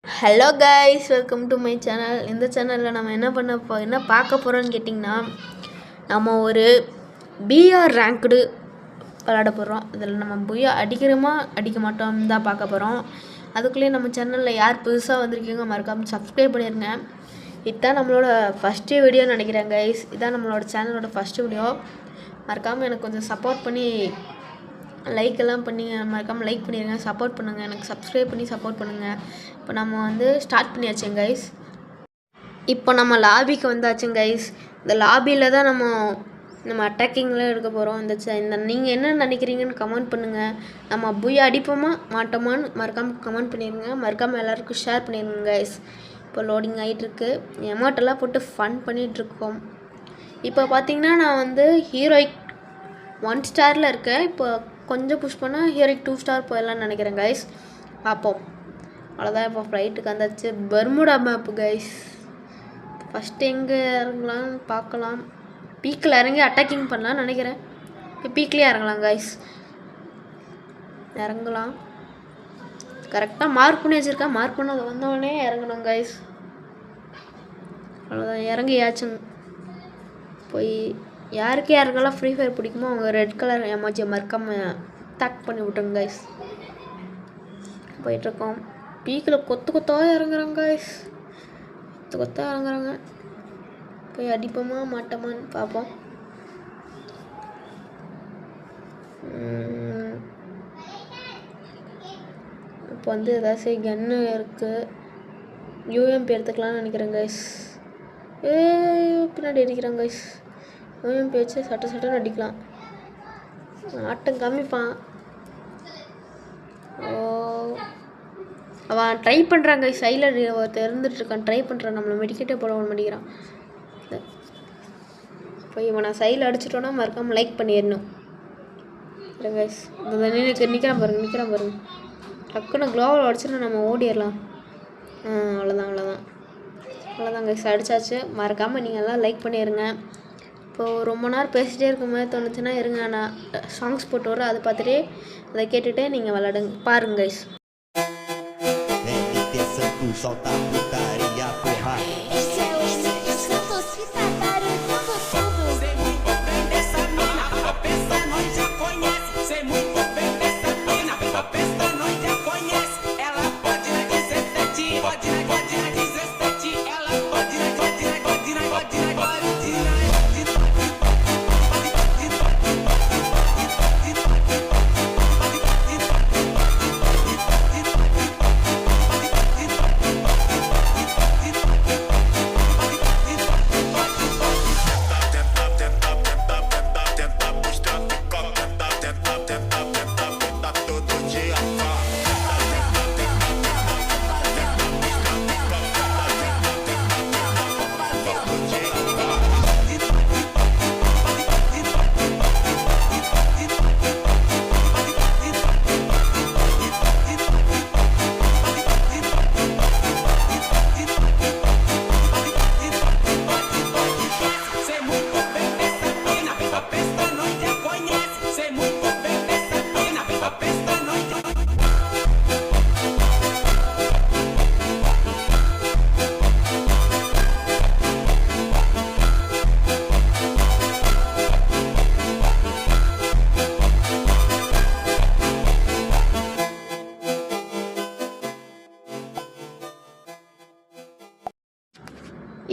Hello guys, welcome to my channel. இந்த சேனலில் நம்ம என்ன பார்க்க போகிறோன்னு கேட்டிங்கன்னா, நம்ம ஒரு பிஆர் ரேங்க்டு விளாட போகிறோம். இதில் நம்ம பிஆர் அடிக்கிறோமா அடிக்க மாட்டோம் தான் பார்க்க போகிறோம். அதுக்குள்ளேயே நம்ம சேனலில் யார் புதுசாக வந்திருக்கீங்க மறக்காமல் சப்ஸ்கிரைப் பண்ணிடுங்க. இதுதான் நம்மளோட ஃபஸ்ட்டு வீடியோன்னு நினைக்கிறேன் கைஸ். இதுதான் நம்மளோட சேனலோட ஃபஸ்ட்டு வீடியோ. மறக்காமல் எனக்கு கொஞ்சம் சப்போர்ட் பண்ணி லைக் எல்லாம் பண்ணி மறக்காமல் லைக் பண்ணிடுங்க, சப்போர்ட் பண்ணுங்கள், எனக்கு சப்ஸ்கிரைப் பண்ணி சப்போர்ட் பண்ணுங்கள். இப்போ நம்ம ஸ்டார்ட் பண்ணியாச்சுங்க கைஸ். இப்போ நம்ம லாபிக்கு வந்தாச்சுங்க கைஸ். இந்த லாபியில் தான் நம்ம அட்டாக்கிங்கில் எடுக்க போகிறோம். இந்த நீங்கள் என்ன நினைக்கிறீங்கன்னு கமெண்ட் பண்ணுங்கள். நம்ம புயா அடிப்போமா மாட்டோமான்னு மறக்காமல் கமெண்ட் பண்ணிடுங்க. மறக்காமல் எல்லாருக்கும் ஷேர் பண்ணிடுங்க கைஸ். இப்போ லோடிங் ஆகிட்டுருக்கு. எமௌண்ட்டெல்லாம் போட்டு ஃபன் பண்ணிகிட்ருக்கோம். இப்போ பார்த்தீங்கன்னா நான் ஹீரோயிக் 1 ஸ்டாரில் இருக்கேன். இப்போ கொஞ்சம் புஷ் பண்ணால் ஹீரோயிக் 2 ஸ்டார் போயிடலான்னு நினைக்கிறேன் கைஸ். பார்ப்போம். அவ்வளோதான். இப்போ ஃப்ளைட்டுக்கு வந்தாச்சு. Bermuda map guys. ஃபஸ்ட்டு எங்கே இறங்கலான்னு பார்க்கலாம். பீக்கில் இறங்கி அட்டாக்கிங் பண்ணலான்னு நினைக்கிறேன். இப்போ பீக்லேயே இறங்கலாம் கைஸ். இறங்கலாம். கரெக்டாக மார்க் பண்ணி வச்சுருக்கேன். மார்க் பண்ணது வந்தோடனே இறங்கணும் கைஸ். அவ்வளோதான், இறங்கியாச்சுங்க. போய் யாருக்கு யாருக்கெல்லாம் ஃப்ரீ ஃபயர் பிடிக்குமோ அவங்க ரெட் கலர் எமோஜியை மறக்காமல் டேக் பண்ணி விட்டுருங்க கைஸ். போயிட்டுருக்கோம். பீக்கில் கொத்தாக இறங்குறாங்க கைஸ். கொத்தாக இறங்குறாங்க. போய் அடிப்போமா மாட்டோமான்னு பார்ப்போம். இப்போ ஏதாச்சும் கன்னு இருக்குது. யூஎம்பி எடுத்துக்கலாம்னு நினைக்கிறேன் கைஸ். பின்னாடி அடிக்கிறாங்க கைஸ். யூஎம்பி வச்சு சட்டன்னு அடிக்கலாம். ஆட்டம் காமிப்பான். அவன் ட்ரை பண்ணுறாங்க சைடில் ஒருத்தர் இருந்துட்டுருக்கான். ட்ரை பண்ணுறான். நம்மளை மெடிக்கெட்டே போட மாட்டேங்கிறான். போய் இவனை சைடில் அடிச்சிட்டோன்னா மறக்காமல் லைக் பண்ணிடணும் கைஸ். இந்த நிற்கிறான் பாருங்க. டக்குன்னு க்ளோவில் அடிச்சுட்டு நம்ம ஓடிடலாம். அவ்வளோதான் கைஸ். அடித்தாச்சு. மறக்காமல் நீங்கள் எல்லாம் லைக் பண்ணிடுங்க. இப்போது ரொம்ப நேரம் பேசிகிட்டே இருக்கும் போது தோணுச்சுன்னா இருங்க, நான் சாங்ஸ் போட்டு வர அதை பார்த்துட்டு அதை கேட்டுகிட்டே நீங்கள் விளாடுங்க பாருங்க கைஸ்.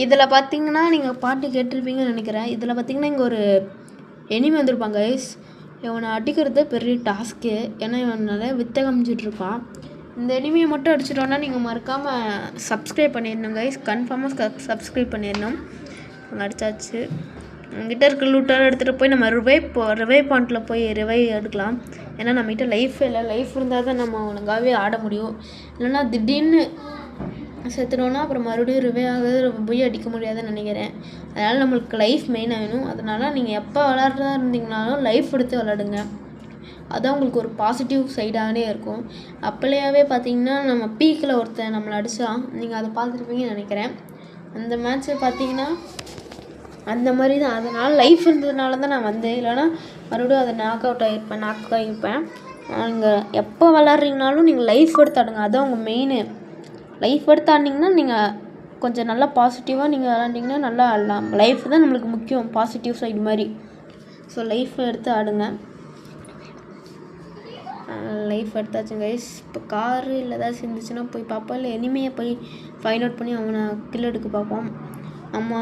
இதில் பார்த்தீங்கன்னா நீங்கள் பாட்டு கேட்டிருப்பீங்கன்னு நினைக்கிறேன். இதில் பார்த்தீங்கன்னா இங்கே ஒரு எனிமி வந்திருப்பாங்க கைஸ். இவனை அடிக்கிறது பெரிய டாஸ்க்கு. ஏன்னா இவன் நிறைய வித்தை காமிச்சிட்ருப்பான். இந்த எனிமியை மட்டும் அடிச்சிட்டோன்னா நீங்கள் மறக்காமல் சப்ஸ்கிரைப் பண்ணிடணும் கைஸ். கன்ஃபார்மாக சப்ஸ்கிரைப் பண்ணிடணும். அடித்தாச்சு. என்கிட்ட இருக்க லூட்டால் எடுத்துகிட்டு போய் நம்ம ரிவை பாயிண்டில் போய் ரிவை எடுக்கலாம். ஏன்னா நம்மகிட்ட லைஃப் இல்லை. லைஃப் இருந்தால் தான் நம்ம ஒழுங்காகவே ஆட முடியும். இல்லைன்னா திடீர்னு செத்துனோன்னா அப்புறம் மறுபடியும் ரிவே ஆகுது, போய் அடிக்க முடியாதுன்னு நினைக்கிறேன். அதனால் நம்மளுக்கு லைஃப் மெயினாக வேணும். அதனால் நீங்கள் எப்போ விளாட்றதா இருந்தீங்கனாலும் லைஃப் எடுத்து விளாடுங்க. அதுதான் உங்களுக்கு ஒரு பாசிட்டிவ் சைடாகவே இருக்கும். அப்போலையாவே பார்த்தீங்கன்னா நம்ம பீக்கில் ஒருத்தன் நம்மளை அடித்தான். நீங்கள் அதை பார்த்துருப்பீங்கன்னு நினைக்கிறேன். அந்த மேட்ச்சை பார்த்தீங்கன்னா அந்த மாதிரி தான். அதனால் லைஃப் இருந்ததுனால தான் நான் வந்தேன். இல்லைனா மறுபடியும் அதை நாக் ஆகிருப்பேன். நீங்கள் எப்போ விளாட்றீங்கனாலும் நீங்கள் லைஃப் எடுத்து ஆடுங்க. அதுதான் உங்கள் மெயின். லைஃப் எடுத்து ஆடினீங்கன்னா நீங்கள் கொஞ்சம் நல்லா பாசிட்டிவாக நீங்கள் விளாண்டிங்கன்னா நல்லா ஆடலாம். லைஃப் தான் நம்மளுக்கு முக்கியம், பாசிட்டிவ் சைடு மாதிரி. ஸோ லைஃப் எடுத்து ஆடுங்க. லைஃப் எடுத்தாச்சும் கைஸ். இப்போ காரு இல்லை ஏதாவது சேர்ந்துச்சுன்னா போய் பார்ப்போம், இல்லை எனிமையை போய் ஃபைண்ட் அவுட் பண்ணி அவனை கில் எடுக்க பார்ப்போம். நம்ம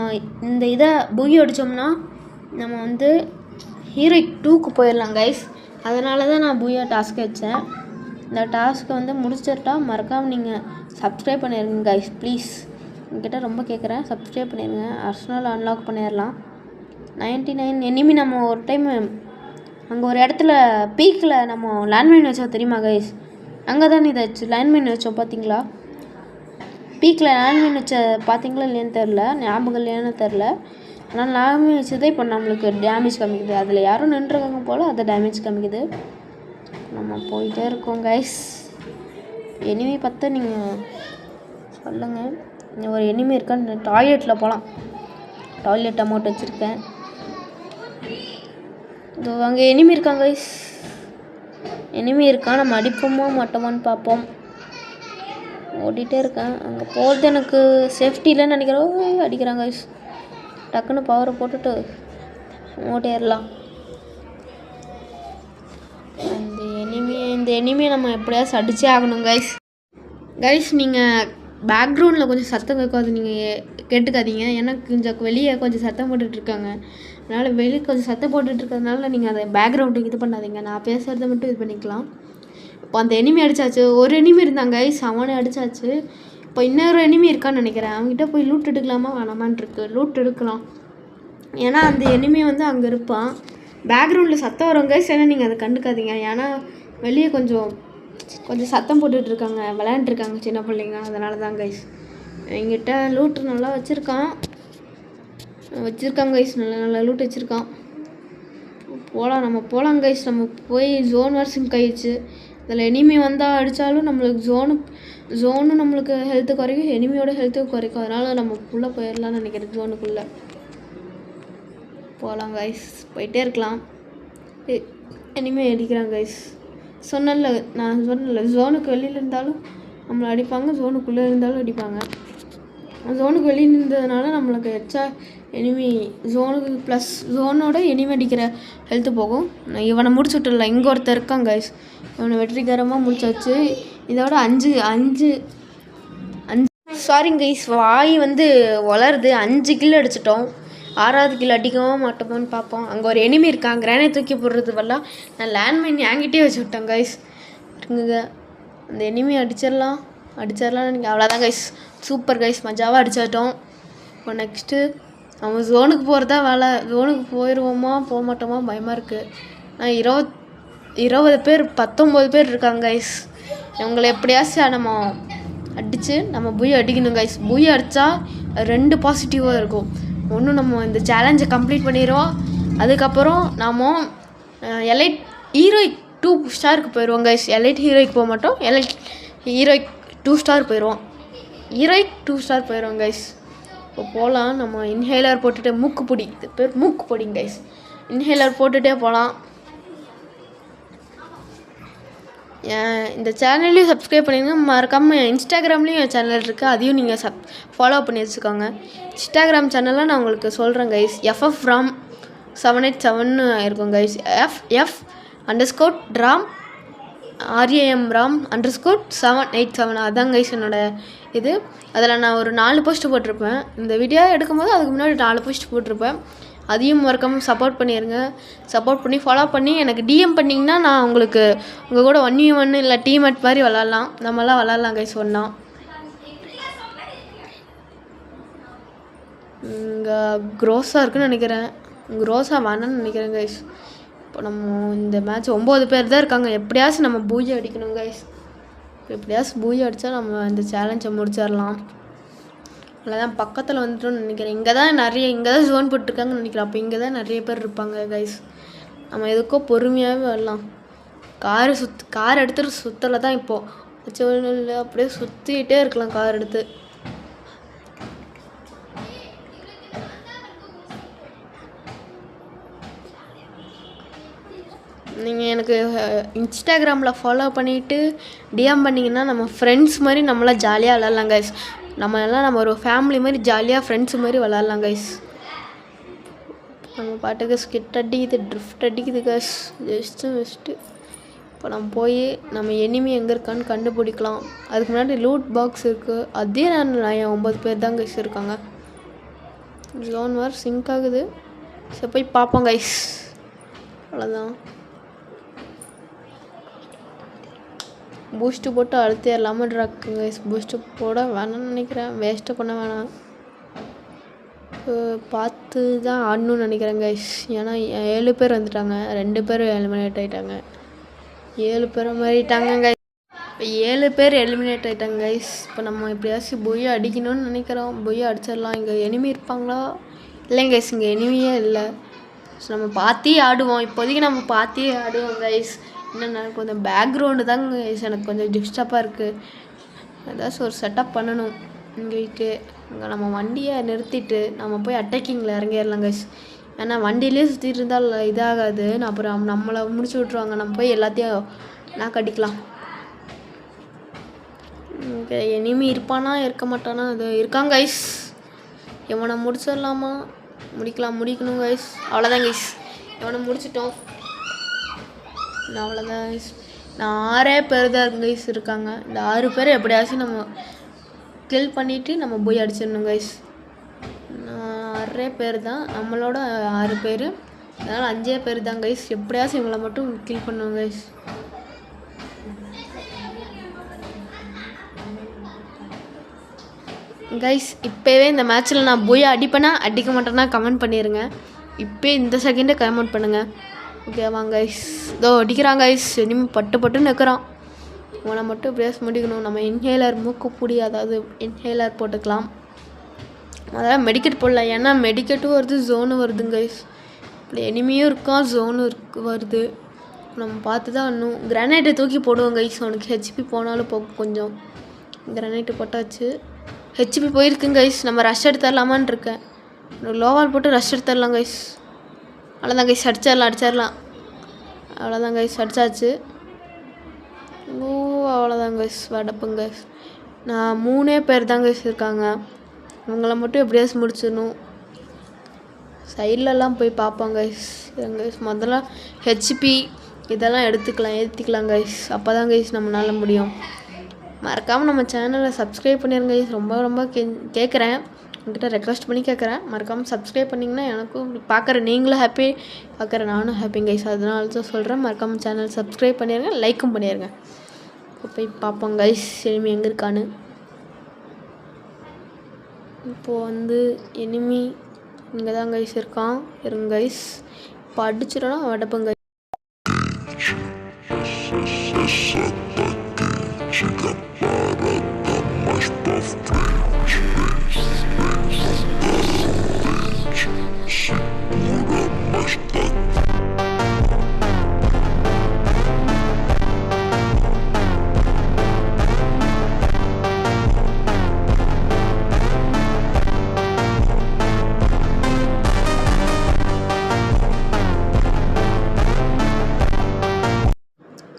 இந்த இதை பூயி அடித்தோம்னா நம்ம வந்து ஹீரோயிக் 2க்கு போயிடலாம் கைஸ். அதனால தான் நான் பூயா டாஸ்க்கு வச்சேன். இந்த டாஸ்க்கை வந்து முடிச்சிட்டா மறக்காமல் நீங்கள் சப்ஸ்கிரைப் பண்ணிடுங்க கைஸ் ப்ளீஸ். என்கிட்ட ரொம்ப கேட்குறேன், சப்ஸ்கிரைப் பண்ணிடுங்க. அர்சனல் அன்லாக் பண்ணிடலாம். 99 எனிமி. நம்ம ஒரு டைம் அங்கே ஒரு இடத்துல பீக்கில் நம்ம லேண்ட்மைன் வச்சோம் தெரியுமா கைஸ்? அங்கே தான் இதை வச்சு லேண்ட்மைன் வச்சோம் பார்த்தீங்களா? பீக்கில் லேண்ட்மைன் வச்ச பார்த்தீங்களா இல்லையான்னு தெரில, ஞாபகம் இல்லையான்னு தெரில. ஆனால் லேண்ட்மைன் வச்சதே இப்போ நம்மளுக்கு டேமேஜ் காமிக்குது. அதில் யாரும் நின்றுருக்காங்க போல், அதை டேமேஜ் காமிக்குது. நம்ம போயிட்டே இருக்கோம் கைஸ். எனிமி பார்த்தா நீங்கள் சொல்லுங்கள். ஒரு எனிமி இருக்கான்னு டாய்லெட்டில் போகலாம். டாய்லெட் அமௌண்ட் வச்சுருக்கேன். இதோ அங்கே எனிமி இருக்காங்க கைஸ். எனிமி இருக்கா, நம்ம அடிப்போமா மாட்டோமான்னு பார்ப்போம். ஓடிட்டே இருக்கேன். அங்கே போகிறது எனக்கு சேஃப்டி இல்லைன்னு நினைக்கிறோம். அடிக்கிறாங்க கைஸ். டக்குன்னு பவரை போட்டுட்டு ஓடிடலாம். இந்த எனிமியை நம்ம எப்படியாவது அடிச்சே ஆகணும் கைஸ். கைஸ் நீங்கள் பேக்ரவுண்டில் கொஞ்சம் சத்தம் கேட்காது, நீங்கள் கேட்டுக்காதீங்க. ஏன்னா கொஞ்சம் வெளியே கொஞ்சம் சத்தம் போட்டுட்ருக்காங்க. அதனால் வெளியே கொஞ்சம் சத்தம் போட்டுட்ருக்கிறதுனால நீங்கள் அதை பேக்ரவுண்டுக்கு இது பண்ணாதீங்க. நான் பேசுகிறத மட்டும் இது பண்ணிக்கலாம். இப்போ அந்த எனிமி அடித்தாச்சு. ஒரு எனிமி இருந்தாங்க கைஸ், அவனே அடித்தாச்சு. இப்போ இன்னொரு எனிமி இருக்கான்னு நினைக்கிறேன். அவங்ககிட்ட போய் லூட் எடுக்கலாமா வேணாமான் இருக்குது. லூட் எடுக்கலாம். ஏன்னா அந்த எனிமி வந்து அங்கே இருப்பான். பேக்ரவுண்டில் சத்தம் வரும் கைஸ், ஏன்னா நீங்கள் அதை கண்டுக்காதீங்க. ஏன்னா வெளியே கொஞ்சம் சத்தம் போட்டுட்ருக்காங்க, விளையாண்டுருக்காங்க சின்ன பிள்ளைங்க. அதனால தான் கைஸ். எங்கிட்ட லூட் நல்லா வச்சுருக்கான் கைஸ். நல்ல லூட் வச்சுருக்கான். நம்ம போகலாம் கைஸ். நம்ம போய் ஜோன் வர்சிங் கழிச்சு அதில் எனிமி வந்தால் அடித்தாலும் நம்மளுக்கு ஜோனு நம்மளுக்கு ஹெல்த்து குறைக்கும், எனிமியோட ஹெல்த்து குறைக்கும். அதனால் நம்ம உள்ளே போயிடலாம்னு நினைக்கிறேன். ஜோனுக்குள்ளே போகலாம் கைஸ். போயிட்டே இருக்கலாம். எனிமி அடிக்கிறாங்க கைஸ். நான் சொன்னல ஜோனுக்கு வெளியில் இருந்தாலும் நம்மளை அடிப்பாங்க, ஜோனுக்குள்ளே இருந்தாலும் அடிப்பாங்க. ஜோனுக்கு வெளியில் இருந்ததுனால நம்மளுக்கு எச்சா எனிமி ஜோனுக்கு ப்ளஸ் ஜோனோட எனிமி அடிக்கிற ஹெல்த்து போகும். நான் இவனை முடிச்சு விட்டுடல. இங்கே ஒருத்தர் இருக்கான் கைஸ். இவனை வெற்றிகரமாக முடிச்சாச்சு. இதோட 5 சாரிங்க கைஸ், வாய் வந்து வளருது. 5 கில் அடிச்சிட்டோம். 6வது கில் அடிக்கவோ மாட்டோமோன்னு பார்ப்போம். அங்கே ஒரு எனிமி இருக்கான். கிரானைட் தூக்கி போடுறது வரலாம். நான் லேண்ட்மைன் என்கிட்டே வச்சு விட்டேன் கைஸ். இருக்குங்க, அந்த எனிமி அடிச்சிடலாம் எனக்கு அவ்வளோதான் கைஸ். சூப்பர் கைஸ், மஜாவாக அடிச்சிட்டோம். இப்போ நெக்ஸ்ட்டு நம்ம ஜோனுக்கு போகிறதா வேலை. ஜோனுக்கு போயிடுவோமா போக மாட்டோமா பயமாக இருக்குது. நான் 20 பேர் 19 பேர் இருக்காங்க கைஸ். இவங்களை எப்படியாச்சும் நம்ம அடித்து நம்ம பூயை அடிக்கணும் கைஸ். பூயை அடித்தா 2 பாசிட்டிவாக இருக்கும். ஒன்று நம்ம இந்த சேலஞ்சை கம்ப்ளீட் பண்ணிடுவோம். அதுக்கப்புறம் நாம் எலைட் ஹீரோயிக் 2 ஸ்டாருக்கு போயிடுவோம் கைஸ். எலைட் ஹீரோயிக் போக மாட்டோம். எலைட் ஹீரோயிக் 2 ஸ்டார் போயிடுவோம். ஹீரோயிக் 2 ஸ்டார் போயிடுவோம் கைஸ். இப்போ போகலாம். நம்ம இன்ஹேலர் போட்டுகிட்டே மூக்குப்பொடி, இது பேர் மூக்குப்பொடிங்க கைஸ். இன்ஹேலர் போட்டுகிட்டே போகலாம். இந்த சேனல்லையும் சப்ஸ்கிரைப் பண்ணிடுங்க. மறக்காமல் இன்ஸ்டாகிராம்லேயும் என் சேனல் இருக்குது, அதையும் நீங்கள் ஃபாலோ பண்ணி வச்சுக்கோங்க. இன்ஸ்டாகிராம் சேனலில் நான் உங்களுக்கு சொல்கிறேன் கைஸ். FFRAM 787 இருக்கும் கைஸ். FF_DRAM RAM_787 அதான் கைஸ் என்னோட இது. அதில் நான் ஒரு 4 போஸ்ட் போட்டிருப்பேன். இந்த வீடியோ எடுக்கும்போது அதுக்கு முன்னாடி 4 போஸ்ட் போட்டிருப்பேன். அதையும் மறக்காமல் சப்போர்ட் பண்ணிடுங்க. சப்போர்ட் பண்ணி ஃபாலோ பண்ணி எனக்கு DM பண்ணிங்கன்னா நான் உங்களுக்கு உங்கள் கூட 1v1 இல்லை டீம்மேட் மாதிரி விளாட்லாம். நம்மளாம் விளாட்லாம் கைஸ் ஒன்றா. இங்கே க்ரோஸாக இருக்குன்னு நினைக்கிறேன். க்ரோஸாக வேணான்னு நினைக்கிறேன் கைஸ். இப்போ நம்ம இந்த மேட்ச் 9 பேர் தான் இருக்காங்க. எப்படியாச்சும் நம்ம பூஜை அடிக்கணும் கைஸ். எப்படியாச்சும் பூஜை அடித்தா நம்ம இந்த சேலஞ்சை முடிச்சிடலாம். அவ்வளோதான், பக்கத்தில் வந்துட்டோன்னு நினைக்கிறேன். இங்கே தான் ஜோன் போட்டிருக்காங்கன்னு நினைக்கிறேன். அப்போ இங்கே தான் நிறைய பேர் இருப்பாங்க கைஸ். நம்ம எதுக்கோ பொறுமையாகவே வரலாம். கார் எடுத்துகிட்டு சுற்றலை தான் இப்போது இல்லை, அப்படியே சுற்றிக்கிட்டே இருக்கலாம் கார் எடுத்து. நீங்கள் எனக்கு இன்ஸ்டாகிராமில் ஃபாலோ பண்ணிவிட்டு டிஎம் பண்ணிங்கன்னா நம்ம ஃப்ரெண்ட்ஸ் மாதிரி நம்மளாம் ஜாலியாக விளாட்லாம் கைஸ். நம்ம ஒரு ஃபேமிலி மாதிரி ஜாலியாக ஃப்ரெண்ட்ஸ் மாதிரி விளாட்லாம் கைஸ். நம்ம பாட்டுக்கு ஸ்கிட் அடிக்குது, ட்ரிஃப்ட் அடிக்குது கைஸ். ஜஸ்ட்டு இப்போ நம்ம போய் நம்ம எனிமி எங்கே இருக்கான்னு கண்டுபிடிக்கலாம். அதுக்கு முன்னாடி லூட் பாக்ஸ் இருக்குது. அதே நான் 9 பேர் தான் கைஸ் இருக்காங்க. ஜோன் வேறு சிங்க் ஆகுது. சரி போய் பார்ப்போம் கைஸ். அவ்வளோதான். பூஸ்ட்டு போட்டு அழுத்தே இல்லாமல் ட்ராக்கு கைஸ். பூஸ்ட்டு போட வேணாம்னு நினைக்கிறேன். வேஸ்ட்டு பண்ண வேணாம். பார்த்து தான் ஆடணும்னு நினைக்கிறேன் கைஸ். ஏன்னா 7 பேர் வந்துட்டாங்க. 2 பேர் எலிமினேட் ஆகிட்டாங்க. 7 பேர் மாறிட்டாங்க கைஸ். இப்போ 7 பேர் எலிமினேட் ஆகிட்டாங்க கைஸ். இப்போ நம்ம எப்படியாச்சும் பொய்யை அடிக்கணும்னு நினைக்கிறோம். பொய்யை அடிச்சிடலாம். இங்கே எனிமி இருப்பாங்களா? இல்லைங்க கைஸ், இங்கே எனிமியே இல்லை. ஸோ நம்ம பார்த்தே ஆடுவோம். இப்போதைக்கு நம்ம பார்த்தே ஆடுவோம் கைஸ். என்னென்ன கொஞ்சம் பேக்ரவுண்டு தாங்க கைஸ் எனக்கு கொஞ்சம் டிஸ்டர்பாக இருக்குது. ஏதாச்சும் ஒரு செட்டப் பண்ணணும். இங்கே நம்ம வண்டியை நிறுத்திட்டு நம்ம போய் அட்டாக்கிங்கில் இறங்கிடலாம் கைஸ். ஏன்னா வண்டியிலே சுற்றிட்டு இருந்தால் இதாகாது. அப்புறம் நம்மளை முடிச்சு விட்ருவாங்க. நம்ம போய் எல்லாத்தையும் நாக்கு அடிக்கலாம். ஓகே, எனிமி இருப்பானா இருக்க மாட்டானா? அது இருக்காங்க கைஸ். இவனை முடிச்சிடலாமா? முடிக்கணும் கைஸ். அவ்வளோதான் கைஸ், இவனை முடிச்சிட்டோம். அவ்வளோதான் கைஸ். நான் 6 பேர் தான் கைஸ் இருக்காங்க. இந்த 6 பேர் எப்படியாச்சும் நம்ம கில் பண்ணிவிட்டு நம்ம போய் அடிச்சிடணும் கைஸ். 6 பேர் தான், நம்மளோட 6 பேர். அதனால் 5 பேர் தான் கைஸ். எப்படியாச்சும் இவங்களை மட்டும் கில் பண்ணுவோம் கைஸ். கைஸ் இப்போவே இந்த மேட்ச்சில் நான் போய் அடிப்பேனா அடிக்க மாட்டேன்னா கமெண்ட் பண்ணிடுங்க. இப்போ இந்த செகண்டே கமெண்ட் பண்ணுங்கள். ஓகேவாங்க கைஸ். இதோ அடிக்கிறாங்க கைஸ். இனிமே பட்டுன்னு நிற்கிறான். அவனை மட்டும் பிரேஸ் முடிக்கணும். நம்ம இன்ஹேலர் மூக்குப்பொடி, அதாவது இன்ஹேலர் போட்டுக்கலாம். அதாவது மெடிக்கெட் போடலாம். ஏன்னா மெடிக்கெட்டும் வருது, ஜோனும் வருதுங்க கைஸ். இப்படி எனிமியும் இருக்கான், ஜோனும் வருது. நம்ம பார்த்து தான் இன்னும் கிரானைட்டை தூக்கி போடுவோம் கைஸ். அவனுக்கு ஹெச்பி போனாலும் போகும். கொஞ்சம் கிரானைட்டு போட்டாச்சு. ஹெச்பி போயிருக்குங்க கைஸ். நம்ம ரஷ் எடுத்துடலாமான்னு இருக்கேன். லோவால் போட்டு ரஷ் எடுத்துடலாம் கைஸ். அவ்வளோதான் கைஸ், அடிச்சிடலாம். அவ்வளோதான் கைஸ், அடிச்சாச்சு. அவ்வளோதான் கைஸ், வடப்புங்க கைஸ். நான் 3 பேர் தான் கைஸ் இருக்காங்க. இவங்கள மட்டும் எப்படியாச்சும் முடிச்சிடணும். சைட்லலாம் போய் பார்ப்பாங்க கைஸ். கைஸ் முதல்ல ஹெச்பி இதெல்லாம் ஏற்றிக்கலாம் கைஸ். அப்போ தான் கைஸ் நம்மளால முடியும். மறக்காமல் நம்ம சேனலை சப்ஸ்கிரைப் பண்ணிடுங்க கைஸ். ரொம்ப கேட்குறேன், உங்கள்கிட்ட ரெக்வஸ்ட் பண்ணி கேட்குறேன். மறக்காமல் சப்ஸ்கிரைப் பண்ணிங்கன்னா எனக்கும் பார்க்குற நீங்களும் ஹாப்பி, பார்க்குற நானும் ஹாப்பிங்க கைஸ். அதனால தான் சொல்கிறேன். மறக்காமல் சேனல் சப்ஸ்கிரைப் பண்ணிடுங்க, லைக்கும் பண்ணிடுங்க. இப்போ போய் பார்ப்போம் கைஸ் எனிமி எங்கே இருக்கான்னு. இப்போது எனிமி இங்கே தான் கைஸ் இருக்கான். இருங்க கைஸ், இப்போ அடிச்சிடனா வடப்பங்க.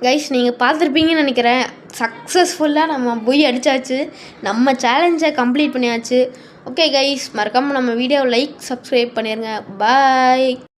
கைஸ் நீங்கள் பார்த்துருப்பீங்கன்னு நினைக்கிறேன். சக்ஸஸ்ஃபுல்லாக நம்ம போய் அடித்தாச்சு. நம்ம சேலஞ்சை கம்ப்ளீட் பண்ணியாச்சு. ஓகே கைஸ், மறக்காமல் நம்ம வீடியோவை லைக் சப்ஸ்கிரைப் பண்ணிடுங்க. பாய்.